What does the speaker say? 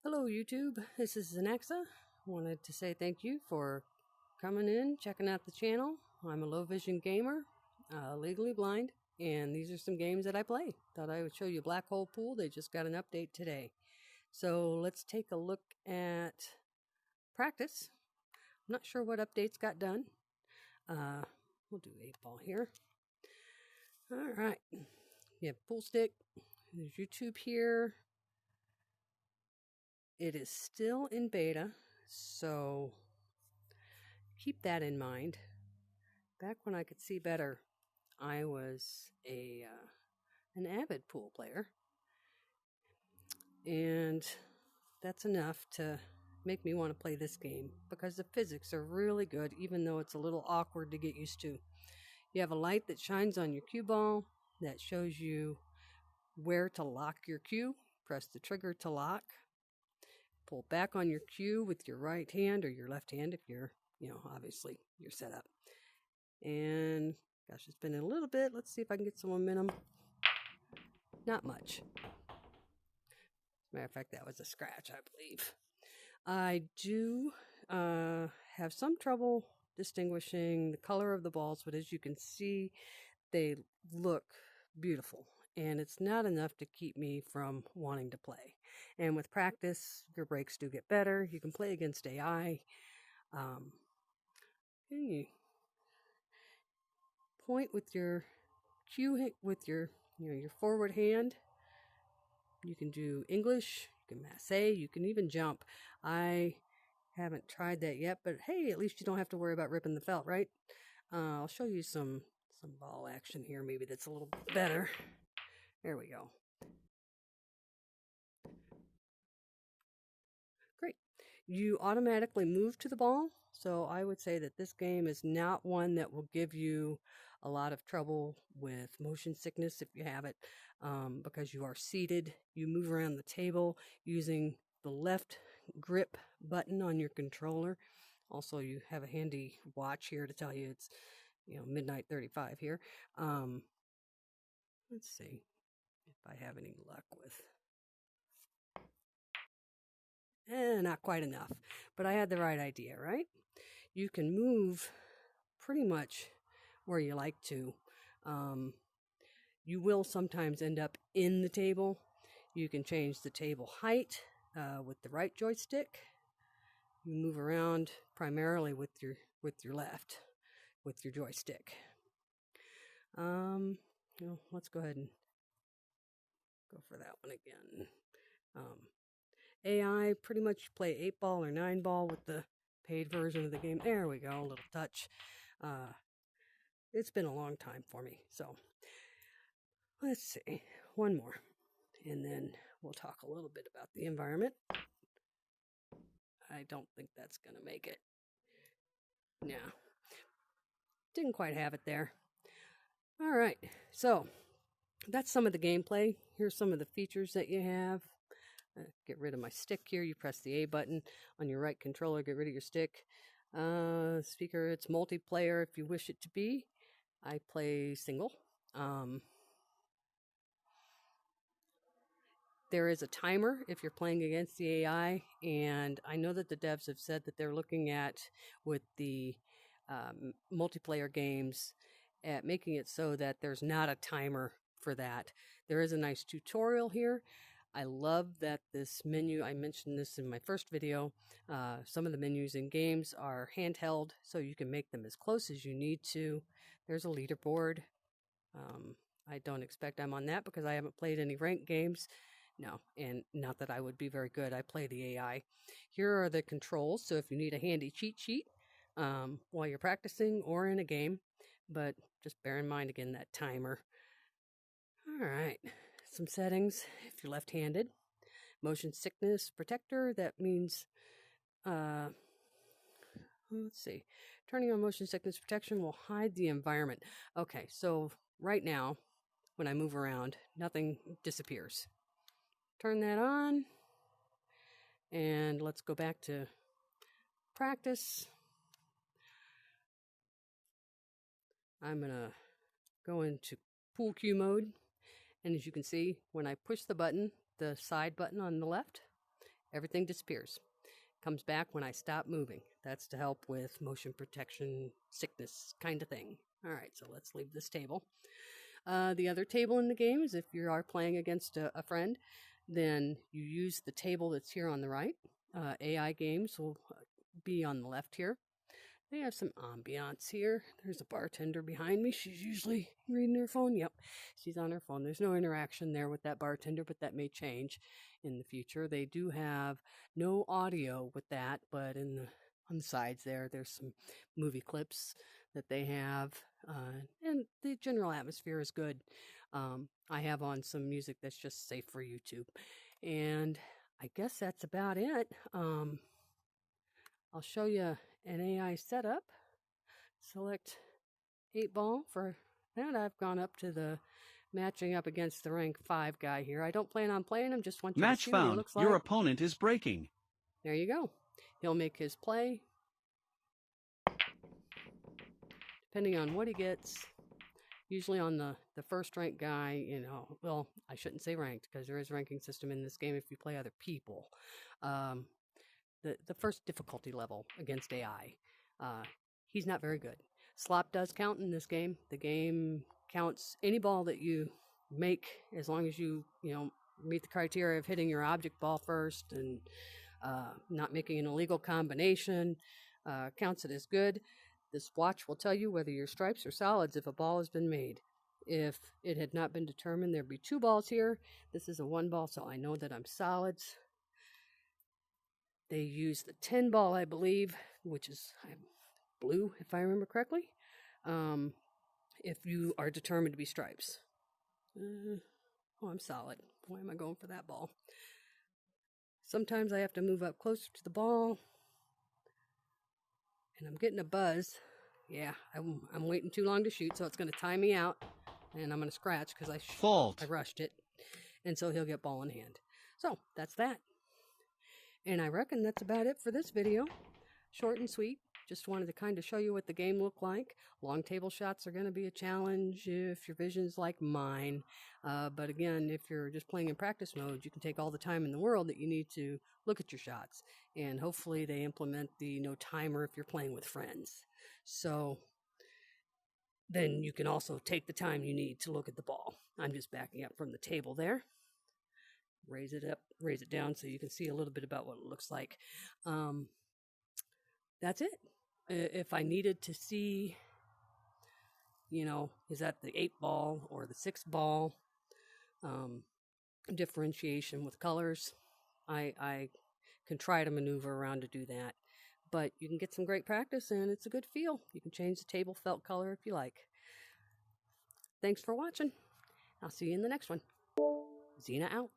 Hello YouTube, this is Zena. Wanted to say thank you for coming in, checking out the channel. I'm a low vision gamer, legally blind, and these are some games that I play. Thought I would show you Black Hole Pool. They just got an update today. So let's take a look at practice. I'm not sure what updates got done. We'll do 8-ball here. Alright, you have pool stick, there's YouTube here. It is still in beta, so keep that in mind. Back when I could see better, I was an avid pool player, and that's enough to make me want to play this game because the physics are really good, even though it's a little awkward to get used to. You have a light that shines on your cue ball that shows you where to lock your cue. Press the trigger to lock. Pull back on your cue with your right hand or your left hand if you're, obviously you're set up. And gosh, it's been a little bit. Let's see if I can get some momentum. Not much. As a matter of fact, that was a scratch, I believe. I do have some trouble distinguishing the color of the balls, but as you can see, they look beautiful. And it's not enough to keep me from wanting to play. And with practice, your breaks do get better. You can play against AI. You point with your cue, with your forward hand. You can do English, you can masse, you can even jump. I haven't tried that yet, but hey, at least you don't have to worry about ripping the felt, right? I'll show you some ball action here, maybe that's a little better. There we go. Great. You automatically move to the ball, so I would say that this game is not one that will give you a lot of trouble with motion sickness if you have it, because you are seated. You move around the table using the left grip button on your controller. Also, you have a handy watch here to tell you it's midnight 35 here. Let's see if I have any luck with. Not quite enough, but I had the right idea, right? You can move pretty much where you like to. You will sometimes end up in the table. You can change the table height with the right joystick. You move around primarily with your left, with your joystick. Let's go ahead and go for that one again. AI, pretty much play 8-ball or 9-ball with the paid version of the game. There we go, a little touch. It's been a long time for me, so let's see, one more, and then we'll talk a little bit about the environment. I don't think that's going to make it. No, didn't quite have it there. All right, so that's some of the gameplay. Here's some of the features that you have. Get rid of my stick here. You press the A button on your right controller, get rid of your stick. Speaker, it's multiplayer if you wish it to be. I play single. There is a timer if you're playing against the AI, and I know that the devs have said that they're looking at, with the multiplayer games, at making it so that there's not a timer for that. There is a nice tutorial here. I love that this menu, I mentioned this in my first video, some of the menus in games are handheld, so you can make them as close as you need to. There's a leaderboard. I don't expect I'm on that because I haven't played any ranked games. No, and not that I would be very good. I play the AI. Here are the controls, so if you need a handy cheat sheet while you're practicing or in a game, but just bear in mind, again, that timer. All right. Some settings if you're left-handed. Motion sickness protector, that means let's see, turning on motion sickness protection will hide the environment. Okay, so right now when I move around, nothing disappears. Turn that on, and let's go back to practice. I'm gonna go into pool cue mode. And as you can see, when I push the button, the side button on the left, Everything disappears. Comes back when I stop moving. That's to help with motion protection, sickness kind of thing. All right, so let's leave this table. The other table in the game is if you are playing against a friend, then you use the table that's here on the right. AI games will be on the left here. They have some ambiance here. There's a bartender behind me. She's usually reading her phone. Yep, she's on her phone. There's no interaction there with that bartender, but that may change in the future. They do have no audio with that, but on the sides there's some movie clips that they have, and the general atmosphere is good. I have on some music that's just safe for YouTube, and I guess that's about it. I'll show you an AI setup. Select 8-ball. For that, I've gone up to the matching up against the rank 5 guy here. I don't plan on playing him, just want you to see what he looks like. Your opponent is breaking. There you go. He'll make his play. Depending on what he gets, usually on the first ranked guy, well, I shouldn't say ranked because there is a ranking system in this game if you play other people. The first difficulty level against AI, he's not very good. Slop does count in this game. The game counts any ball that you make as long as you meet the criteria of hitting your object ball first and not making an illegal combination. Counts it as good. This watch will tell you whether you're stripes or solids if a ball has been made. If it had not been determined, there'd be 2 balls here. This is a 1 ball, so I know that I'm solids. They use the 10 ball, I believe, which is blue, if I remember correctly, if you are determined to be stripes. I'm solid. Why am I going for that ball? Sometimes I have to move up closer to the ball, and I'm getting a buzz. Yeah, I'm waiting too long to shoot, so it's going to time me out, and I'm going to scratch because I rushed it, and so he'll get ball in hand. So that's that. And I reckon that's about it for this video. Short and sweet. Just wanted to kind of show you what the game looked like. Long table shots are going to be a challenge if your vision's like mine. But again, if you're just playing in practice mode, you can take all the time in the world that you need to look at your shots. And hopefully they implement the no timer if you're playing with friends. So then you can also take the time you need to look at the ball. I'm just backing up from the table there. Raise it up, raise it down so you can see a little bit about what it looks like. That's it. If I needed to see, is that the 8-ball or the 6-ball, differentiation with colors, I can try to maneuver around to do that. But you can get some great practice, and it's a good feel. You can change the table felt color if you like. Thanks for watching. I'll see you in the next one. Zena out.